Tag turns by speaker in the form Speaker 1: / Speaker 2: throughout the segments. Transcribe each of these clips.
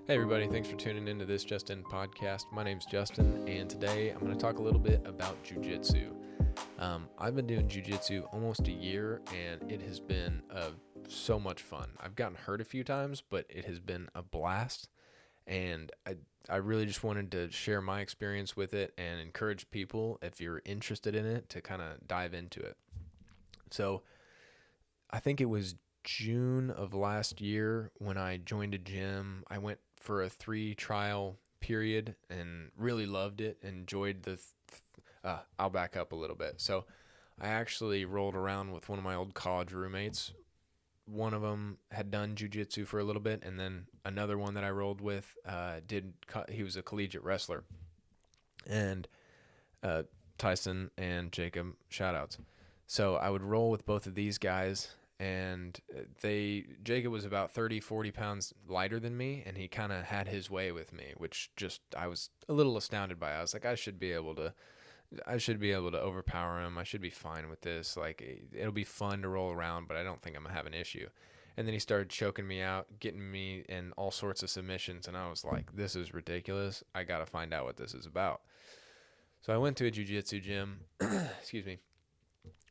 Speaker 1: Hey everybody, thanks for tuning into this Justin podcast. My name's Justin, and today I'm going to talk a little bit about Jiu Jitsu. I've been doing Jiu Jitsu almost a year, and it has been so much fun. I've gotten hurt a few times, but it has been a blast, and I really just wanted to share my experience with it and encourage people, if you're interested in it, to kind of dive into it. So I think it was June of last year when I joined a gym. I went for a 3 trial period and really loved it. Enjoyed I'll back up a little bit. So I actually rolled around with one of my old college roommates. One of them had done jiu-jitsu for a little bit, and then another one that I rolled with he was a collegiate wrestler. And Tyson and Jacob, shout outs. So I would roll with both of these guys, and Jacob was about 30, 40 pounds lighter than me, and he kind of had his way with me, which just I was a little astounded by. I was like, I should be able to overpower him. I should be fine with this. Like, it'll be fun to roll around, but I don't think I'm gonna have an issue. And then he started choking me out, getting me in all sorts of submissions, and I was like, this is ridiculous. I gotta find out what this is about. So I went to a jiu-jitsu gym. Excuse me.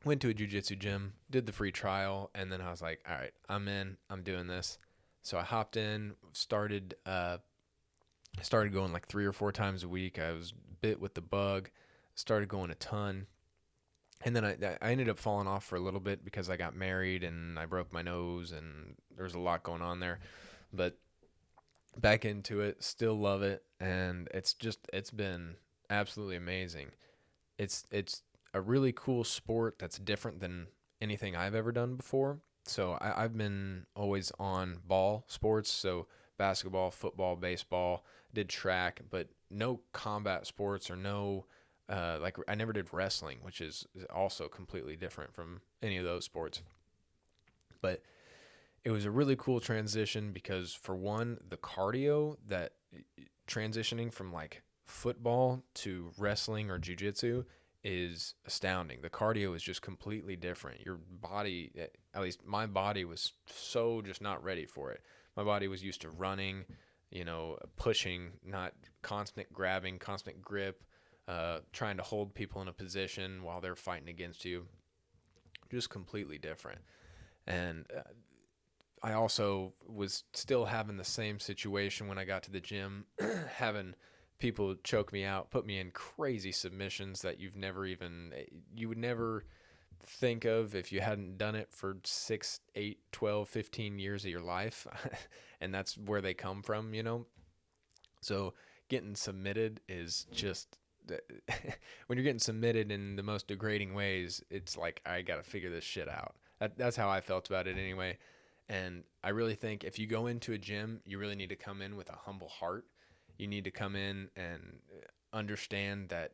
Speaker 1: Went to a jiu-jitsu gym, did the free trial, and then I was like, all right, I'm in, I'm doing this. So I hopped in, started going like 3 or 4 times a week. I was bit with the bug, started going a ton. And then I ended up falling off for a little bit because I got married and I broke my nose and there's a lot going on there. But back into it, still love it, and it's been absolutely amazing. It's a really cool sport that's different than anything I've ever done before. So I've been always on ball sports, so basketball, football, baseball, did track, but no combat sports or no, like I never did wrestling, which is also completely different from any of those sports. But it was a really cool transition because, for one, the cardio that transitioning from like football to wrestling or jiu-jitsu is astounding. The cardio is just completely different. Your body, at least my body, was so just not ready for it. My body was used to running, pushing, not constant grabbing, constant grip, trying to hold people in a position while they're fighting against you. Just completely different. And I also was still having the same situation when I got to the gym, having people choke me out, put me in crazy submissions that you would never think of if you hadn't done it for 6, 8, 12, 15 years of your life. And that's where they come from, So getting submitted is just, when you're getting submitted in the most degrading ways, it's like, I got to figure this shit out. That's how I felt about it anyway. And I really think if you go into a gym, you really need to come in with a humble heart. You need to come in and understand that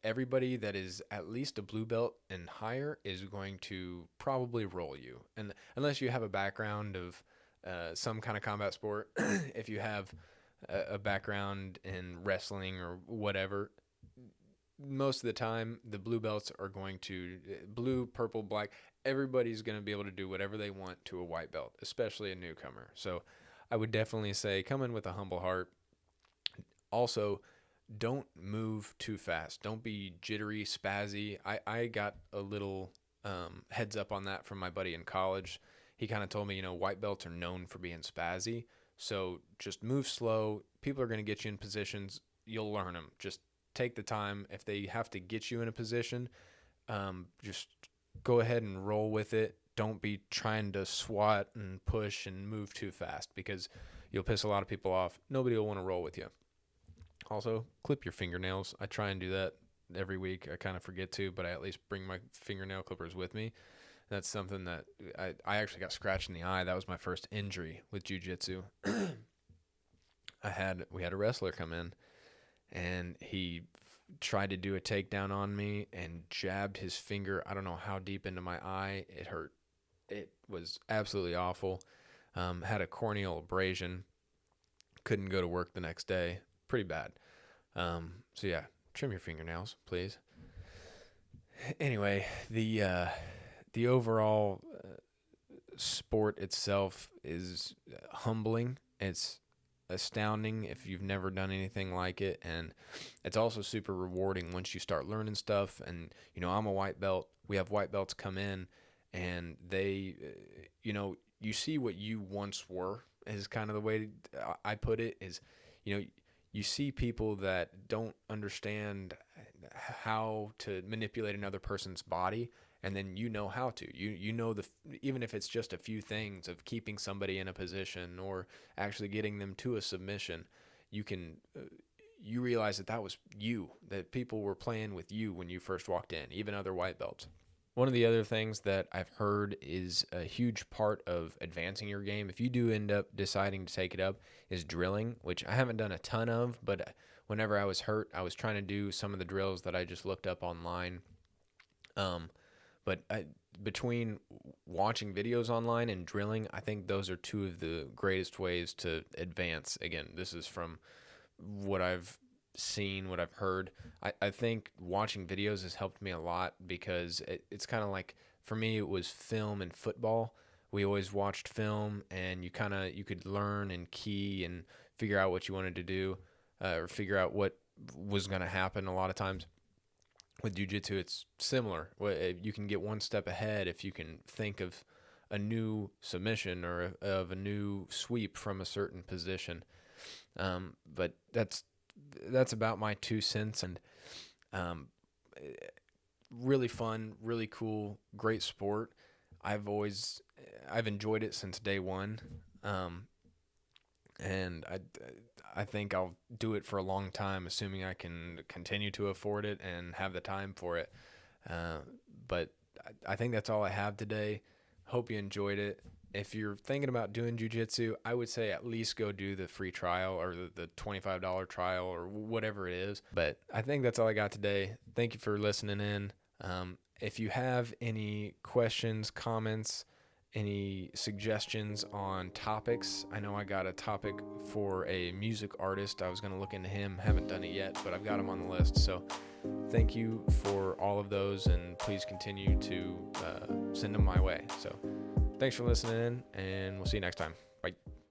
Speaker 1: everybody that is at least a blue belt and higher is going to probably roll you. And unless you have a background of some kind of combat sport, if you have a background in wrestling or whatever, most of the time the blue belts are going to blue, purple, black. Everybody's going to be able to do whatever they want to a white belt, especially a newcomer. So I would definitely say come in with a humble heart. Also, don't move too fast. Don't be jittery, spazzy. I got a little heads up on that from my buddy in college. He kind of told me, white belts are known for being spazzy. So just move slow. People are going to get you in positions. You'll learn them. Just take the time. If they have to get you in a position, just go ahead and roll with it. Don't be trying to swat and push and move too fast, because you'll piss a lot of people off. Nobody will want to roll with you. Also, clip your fingernails. I try and do that every week. I kind of forget to, but I at least bring my fingernail clippers with me. That's something that I actually got scratched in the eye. That was my first injury with jiu-jitsu. We had a wrestler come in, and he tried to do a takedown on me and jabbed his finger, I don't know how deep, into my eye. It hurt. It was absolutely awful. Had a corneal abrasion. Couldn't go to work the next day. Pretty bad. So yeah, trim your fingernails, please. Anyway, the overall sport itself is humbling. It's astounding if you've never done anything like it, and it's also super rewarding once you start learning stuff. And I'm a white belt. We have white belts come in, and they you see what you once were, is kind of the way I put it. Is you see people that don't understand how to manipulate another person's body, and then how to. Even if it's just a few things of keeping somebody in a position or actually getting them to a submission, you realize that was you, that people were playing with you when you first walked in, even other white belts. One of the other things that I've heard is a huge part of advancing your game, if you do end up deciding to take it up, is drilling, which I haven't done a ton of, but whenever I was hurt, I was trying to do some of the drills that I just looked up online. But between watching videos online and drilling, I think those are two of the greatest ways to advance. Again, this is from what I've seen, what I've heard. I think watching videos has helped me a lot, because it's kind of like, for me, it was film and football. We always watched film, and you could learn and key and figure out what you wanted to do, or figure out what was going to happen a lot of times. With jiu-jitsu, it's similar. You can get one step ahead if you can think of a new submission or of a new sweep from a certain position. But that's about my 2 cents. And really fun, really cool, great sport. I've enjoyed it since day one. And I think I'll do it for a long time, assuming I can continue to afford it and have the time for it. But I think that's all I have today. Hope you enjoyed it. If you're thinking about doing jiu-jitsu, I would say at least go do the free trial, or the $25 trial, or whatever it is. But I think that's all I got today. Thank you for listening in. If you have any questions, comments, any suggestions on topics, I know I got a topic for a music artist. I was going to look into him. Haven't done it yet, but I've got him on the list. So thank you for all of those, and please continue to send them my way. So thanks for listening, and we'll see you next time.